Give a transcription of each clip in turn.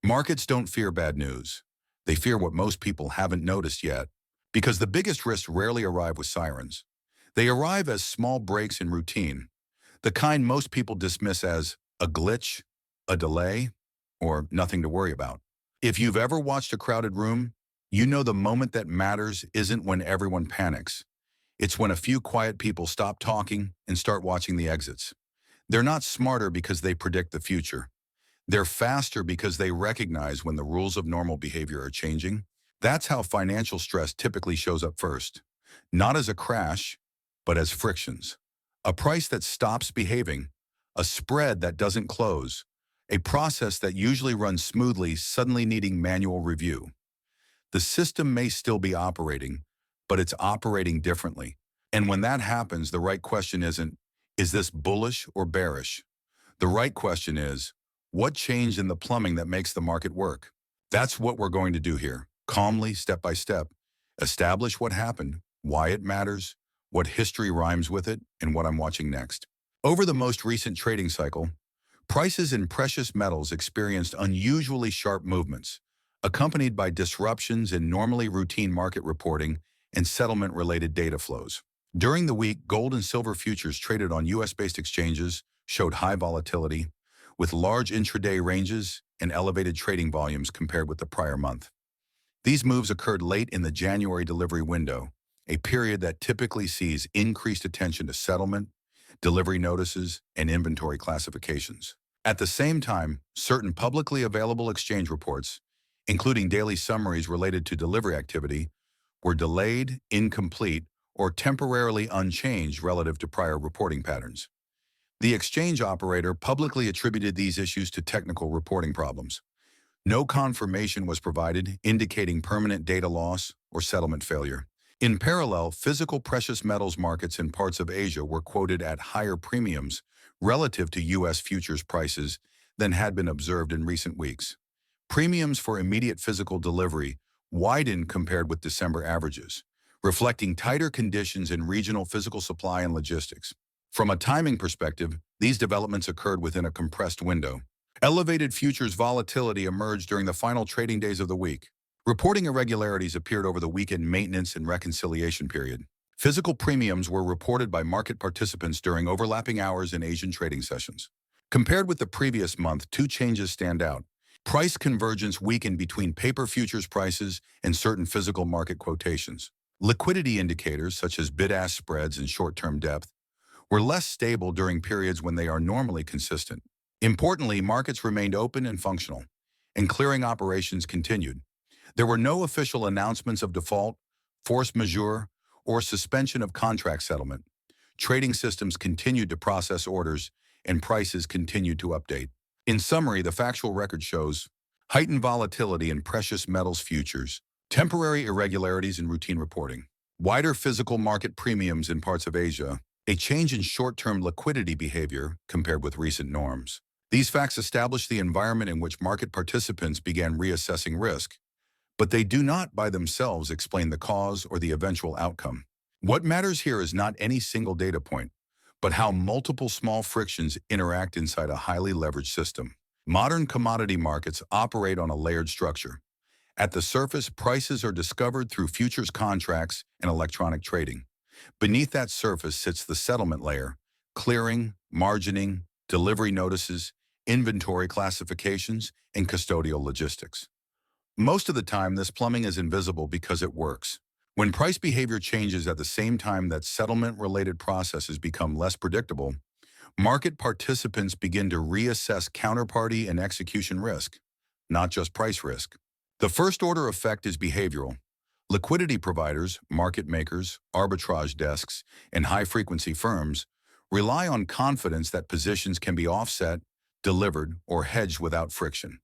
Markets don't fear bad news. They fear what most people haven't noticed yet. Because the biggest risks rarely arrive with sirens. They arrive as small breaks in routine, the kind most people dismiss as a glitch, a delay, or nothing to worry about. If you've ever watched a crowded room, you know the moment that matters isn't when everyone panics. It's when a few quiet people stop talking and start watching the exits. They're not smarter because they predict the future. They're faster because they recognize when the rules of normal behavior are changing. That's how financial stress typically shows up first. Not as a crash, but as frictions. A price that stops behaving, a spread that doesn't close, a process that usually runs smoothly suddenly needing manual review. The system may still be operating, but it's operating differently. And when that happens, the right question isn't, is this bullish or bearish? The right question is, what changed in the plumbing that makes the market work? That's what we're going to do here, calmly, step by step. Establish what happened, why it matters, what history rhymes with it, and what I'm watching next. Over the most recent trading cycle, prices in precious metals experienced unusually sharp movements, accompanied by disruptions in normally routine market reporting and settlement-related data flows. During the week, gold and silver futures traded on U.S.-based exchanges showed high volatility, with large intraday ranges and elevated trading volumes compared with the prior month. These moves occurred late in the January delivery window, a period that typically sees increased attention to settlement, delivery notices, and inventory classifications. At the same time, certain publicly available exchange reports, including daily summaries related to delivery activity, were delayed, incomplete, or temporarily unchanged relative to prior reporting patterns. The exchange operator publicly attributed these issues to technical reporting problems. No confirmation was provided indicating permanent data loss or settlement failure. In parallel, physical precious metals markets in parts of Asia were quoted at higher premiums relative to U.S. futures prices than had been observed in recent weeks. Premiums for immediate physical delivery widened compared with December averages, reflecting tighter conditions in regional physical supply and logistics. From a timing perspective, these developments occurred within a compressed window. Elevated futures volatility emerged during the final trading days of the week. Reporting irregularities appeared over the weekend maintenance and reconciliation period. Physical premiums were reported by market participants during overlapping hours in Asian trading sessions. Compared with the previous month, two changes stand out. Price convergence weakened between paper futures prices and certain physical market quotations. Liquidity indicators, such as bid-ask spreads and short-term depth, were less stable during periods when they are normally consistent. Importantly, markets remained open and functional, and clearing operations continued. There were no official announcements of default, force majeure, or suspension of contract settlement. Trading systems continued to process orders, and prices continued to update. In summary, the factual record shows heightened volatility in precious metals futures, temporary irregularities in routine reporting, wider physical market premiums in parts of Asia, a change in short-term liquidity behavior compared with recent norms. These facts establish the environment in which market participants began reassessing risk, but they do not by themselves explain the cause or the eventual outcome. What matters here is not any single data point, but how multiple small frictions interact inside a highly leveraged system. Modern commodity markets operate on a layered structure. At the surface, prices are discovered through futures contracts and electronic trading. Beneath that surface sits the settlement layer, clearing, margining, delivery notices, inventory classifications, and custodial logistics. Most of the time, this plumbing is invisible because it works. When price behavior changes at the same time that settlement-related processes become less predictable, market participants begin to reassess counterparty and execution risk, not just price risk. The first-order effect is behavioral. Liquidity providers, market makers, arbitrage desks, and high-frequency firms rely on confidence that positions can be offset, delivered, or hedged without friction.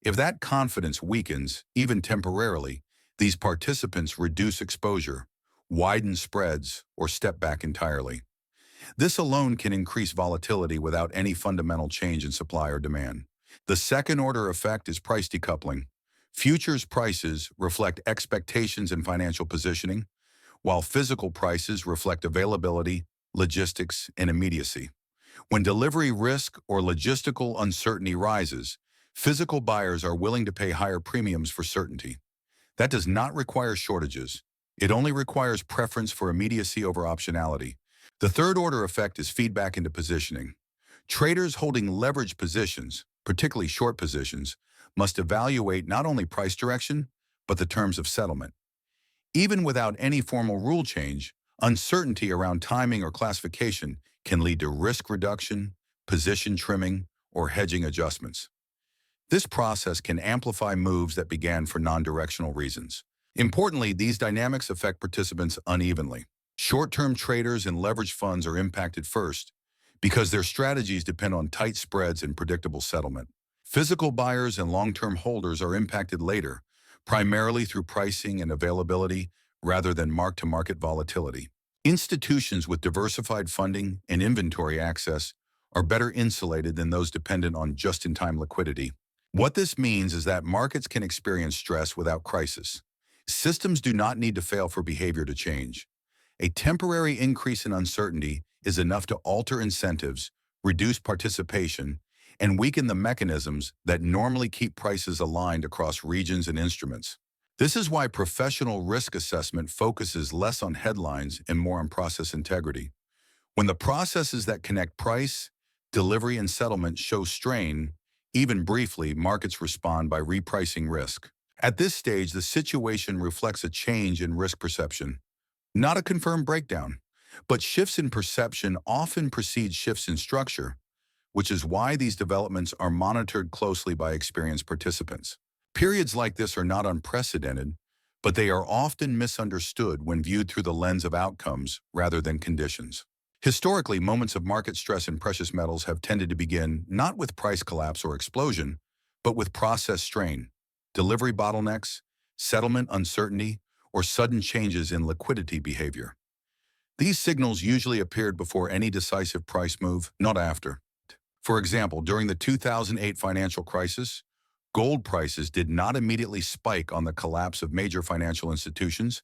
If that confidence weakens, even temporarily, these participants reduce exposure, widen spreads, or step back entirely. This alone can increase volatility without any fundamental change in supply or demand. The second-order effect is price decoupling. Futures prices reflect expectations and financial positioning, while physical prices reflect availability, logistics, and immediacy. When delivery risk or logistical uncertainty rises, Physical buyers are willing to pay higher premiums for certainty. That does not require shortages. It only requires preference for immediacy over optionality. The third order effect is feedback into positioning. Traders holding leveraged positions, particularly short positions, must evaluate not only price direction, but the terms of settlement. Even without any formal rule change, uncertainty around timing or classification can lead to risk reduction, position trimming, or hedging adjustments. This process can amplify moves that began for non-directional reasons. Importantly, these dynamics affect participants unevenly. Short-term traders and leveraged funds are impacted first because their strategies depend on tight spreads and predictable settlement. Physical buyers and long-term holders are impacted later, primarily through pricing and availability rather than mark-to-market volatility. Institutions with diversified funding and inventory access are better insulated than those dependent on just-in-time liquidity. What this means is that markets can experience stress without crisis. Systems do not need to fail for behavior to change. A temporary increase in uncertainty is enough to alter incentives, reduce participation, and weaken the mechanisms that normally keep prices aligned across regions and instruments. This is why professional risk assessment focuses less on headlines and more on process integrity. When the processes that connect price, delivery, and settlement show strain, even briefly, markets respond by repricing risk. At this stage, the situation reflects a change in risk perception, not a confirmed breakdown. But shifts in perception often precede shifts in structure, which is why these developments are monitored closely by experienced participants. Periods like this are not unprecedented, but they are often misunderstood when viewed through the lens of outcomes rather than conditions. Historically, moments of market stress in precious metals have tended to begin not with price collapse or explosion, but with process strain, delivery bottlenecks, settlement uncertainty, or sudden changes in liquidity behavior. These signals usually appeared before any decisive price move, not after. For example, during the 2008 financial crisis, gold prices did not immediately spike on the collapse of major financial institutions.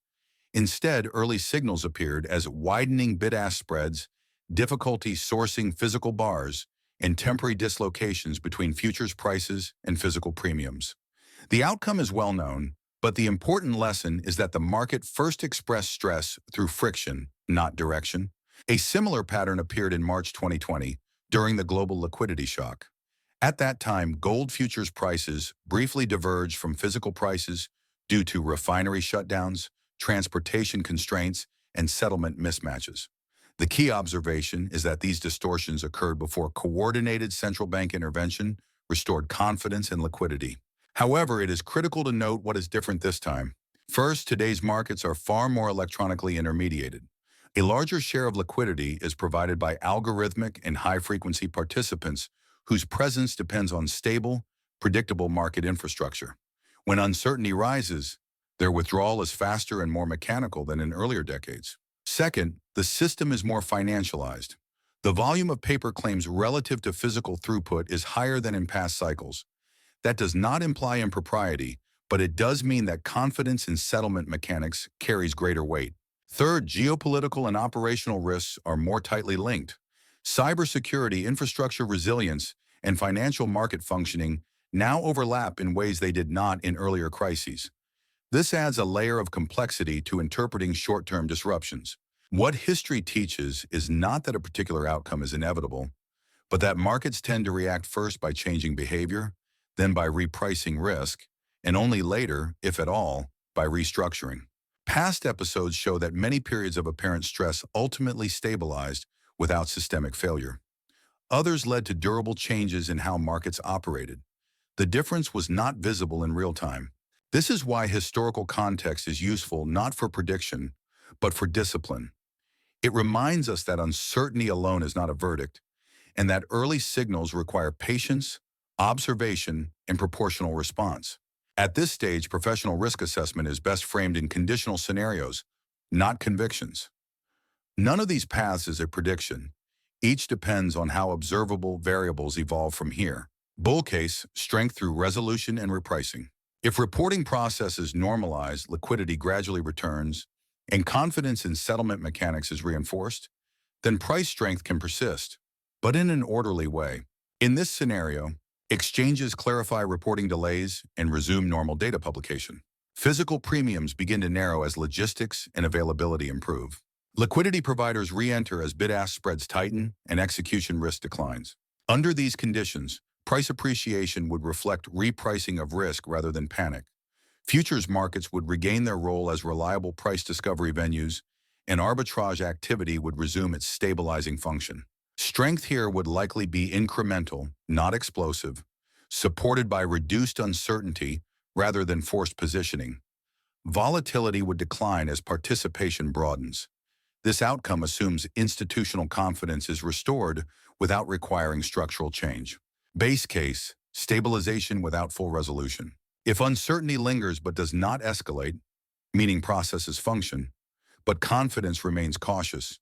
Instead, early signals appeared as widening bid-ask spreads, difficulty sourcing physical bars, and temporary dislocations between futures prices and physical premiums. The outcome is well known, but the important lesson is that the market first expressed stress through friction, not direction. A similar pattern appeared in March 2020 during the global liquidity shock. At that time, gold futures prices briefly diverged from physical prices due to refinery shutdowns, transportation constraints, and settlement mismatches. The key observation is that these distortions occurred before coordinated central bank intervention restored confidence and liquidity. However, it is critical to note what is different this time. First, today's markets are far more electronically intermediated. A larger share of liquidity is provided by algorithmic and high-frequency participants whose presence depends on stable, predictable market infrastructure. When uncertainty rises, their withdrawal is faster and more mechanical than in earlier decades. Second, the system is more financialized. The volume of paper claims relative to physical throughput is higher than in past cycles. That does not imply impropriety, but it does mean that confidence in settlement mechanics carries greater weight. Third, geopolitical and operational risks are more tightly linked. Cybersecurity, infrastructure resilience, and financial market functioning now overlap in ways they did not in earlier crises. This adds a layer of complexity to interpreting short-term disruptions. What history teaches is not that a particular outcome is inevitable, but that markets tend to react first by changing behavior, then by repricing risk, and only later, if at all, by restructuring. Past episodes show that many periods of apparent stress ultimately stabilized without systemic failure. Others led to durable changes in how markets operated. The difference was not visible in real time. This is why historical context is useful not for prediction, but for discipline. It reminds us that uncertainty alone is not a verdict, and that early signals require patience, observation, and proportional response. At this stage, professional risk assessment is best framed in conditional scenarios, not convictions. None of these paths is a prediction. Each depends on how observable variables evolve from here. Bull case, strength through resolution and repricing. If reporting processes normalize, liquidity gradually returns, and confidence in settlement mechanics is reinforced, then price strength can persist, but in an orderly way. In this scenario, Exchanges clarify reporting delays and resume normal data publication. Physical premiums begin to narrow as logistics and availability improve. Liquidity providers re-enter as bid-ask spreads tighten and execution risk declines. Under these conditions, price appreciation would reflect repricing of risk rather than panic. Futures markets would regain their role as reliable price discovery venues, and arbitrage activity would resume its stabilizing function. Strength here would likely be incremental, not explosive, supported by reduced uncertainty rather than forced positioning. Volatility would decline as participation broadens. This outcome assumes institutional confidence is restored without requiring structural change. Base case, stabilization without full resolution. If uncertainty lingers but does not escalate, meaning processes function, but confidence remains cautious,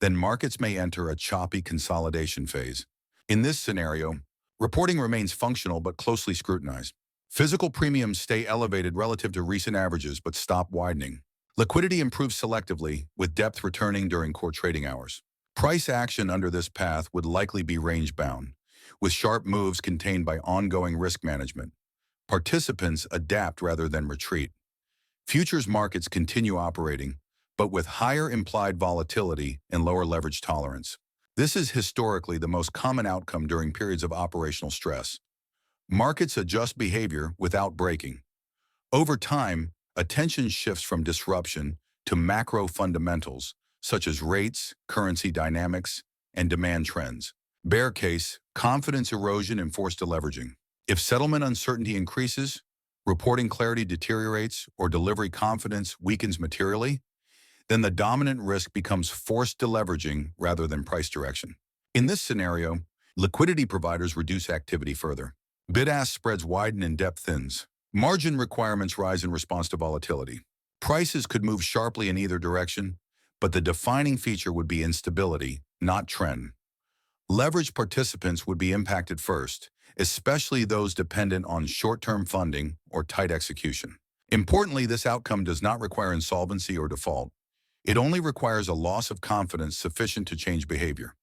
then markets may enter a choppy consolidation phase. In this scenario, reporting remains functional but closely scrutinized. Physical premiums stay elevated relative to recent averages but stop widening. Liquidity improves selectively, with depth returning during core trading hours. Price action under this path would likely be range-bound, with sharp moves contained by ongoing risk management. Participants adapt rather than retreat. Futures markets continue operating, but with higher implied volatility and lower leverage tolerance. This is historically the most common outcome during periods of operational stress. Markets adjust behavior without breaking. Over time, attention shifts from disruption to macro fundamentals, such as rates, currency dynamics, and demand trends. Bear case, confidence erosion and forced deleveraging. If settlement uncertainty increases, reporting clarity deteriorates, or delivery confidence weakens materially, then the dominant risk becomes forced deleveraging rather than price direction. In this scenario, liquidity providers reduce activity further. Bid-ask spreads widen and depth thins. Margin requirements rise in response to volatility. Prices could move sharply in either direction, but the defining feature would be instability, not trend. Leveraged participants would be impacted first, especially those dependent on short-term funding or tight execution. Importantly, this outcome does not require insolvency or default. It only requires a loss of confidence sufficient to change behavior.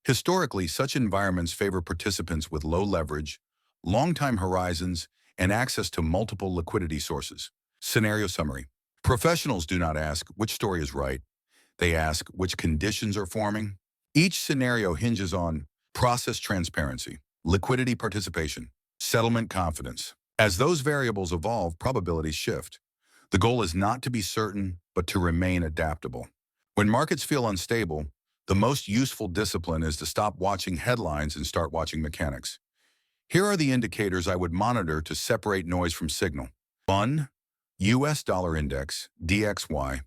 Historically, such environments favor participants with low leverage, long-time horizons, and access to multiple liquidity sources. Scenario summary. Professionals do not ask which story is right. They ask which conditions are forming. Each scenario hinges on process transparency, liquidity participation, settlement confidence. As those variables evolve, probabilities shift. The goal is not to be certain, but to remain adaptable. When markets feel unstable, the most useful discipline is to stop watching headlines and start watching mechanics. Here are the indicators I would monitor to separate noise from signal. 1. US dollar index, DXY.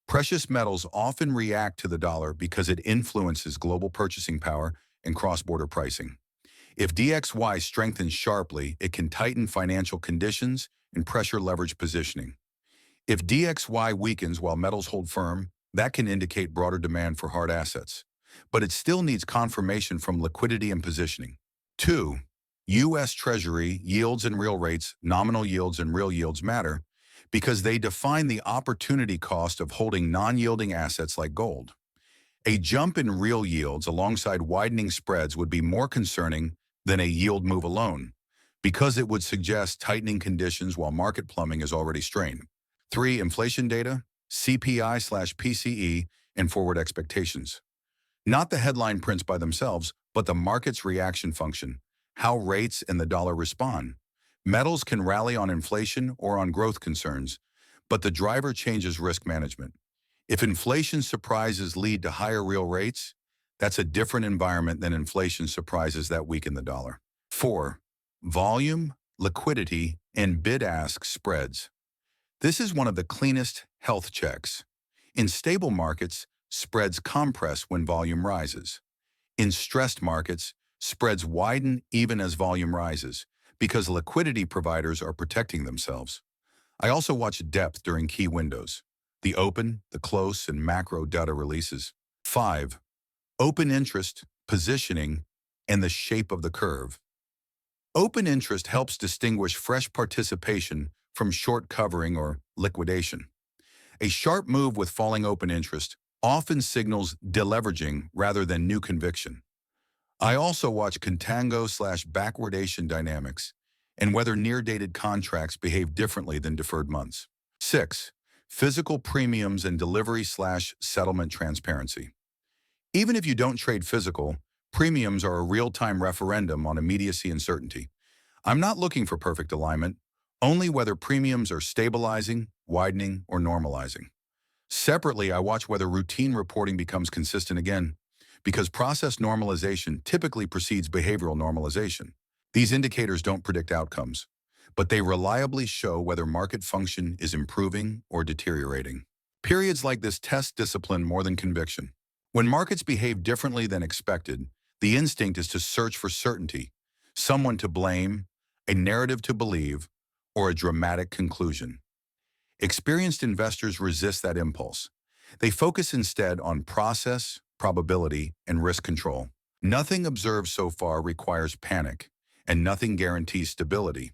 Precious metals often react to the dollar because it influences global purchasing power and cross-border pricing. If DXY strengthens sharply, it can tighten financial conditions and pressure leverage positioning. If DXY weakens while metals hold firm, that can indicate broader demand for hard assets. But it still needs confirmation from liquidity and positioning. 2. U.S. Treasury yields and real rates, nominal yields and real yields matter because they define the opportunity cost of holding non-yielding assets like gold. A jump in real yields alongside widening spreads would be more concerning than a yield move alone, because it would suggest tightening conditions while market plumbing is already strained. 3. Inflation data, CPI/PCE, and forward expectations. Not the headline prints by themselves, but the market's reaction function, how rates and the dollar respond. Metals can rally on inflation or on growth concerns, but the driver changes risk management. If inflation surprises lead to higher real rates, that's a different environment than inflation surprises that weaken the dollar. 4. Volume, liquidity, and bid-ask spreads. This is one of the cleanest health checks. In stable markets, spreads compress when volume rises. In stressed markets, spreads widen even as volume rises because liquidity providers are protecting themselves. I also watch depth during key windows, the open, the close, and macro data releases. 5. Open interest, positioning, and the shape of the curve. Open interest helps distinguish fresh participation from short covering or liquidation. A sharp move with falling open interest often signals deleveraging rather than new conviction. I also watch contango/backwardation dynamics and whether near-dated contracts behave differently than deferred months. 6. Physical premiums and delivery/settlement transparency. Even if you don't trade physical, premiums are a real-time referendum on immediacy and certainty. I'm not looking for perfect alignment, only whether premiums are stabilizing, widening, or normalizing. Separately, I watch whether routine reporting becomes consistent again, because process normalization typically precedes behavioral normalization. These indicators don't predict outcomes, but they reliably show whether market function is improving or deteriorating. Periods like this test discipline more than conviction. When markets behave differently than expected, the instinct is to search for certainty, someone to blame, a narrative to believe, or a dramatic conclusion. Experienced investors resist that impulse. They focus instead on process, probability, and risk control. Nothing observed so far requires panic, and nothing guarantees stability.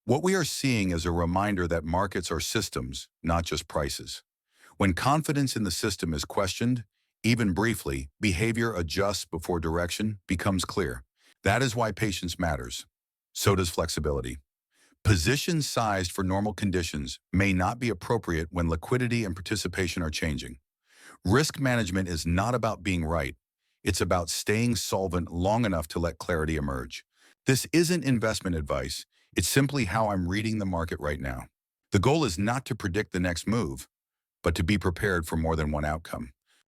What we are seeing is a reminder that markets are systems, not just prices. When confidence in the system is questioned, even briefly, behavior adjusts before direction becomes clear. That is why patience matters. So does flexibility. Positions sized for normal conditions may not be appropriate when liquidity and participation are changing. Risk management is not about being right. It's about staying solvent long enough to let clarity emerge. This isn't investment advice. It's simply how I'm reading the market right now. The goal is not to predict the next move, but to be prepared for more than one outcome.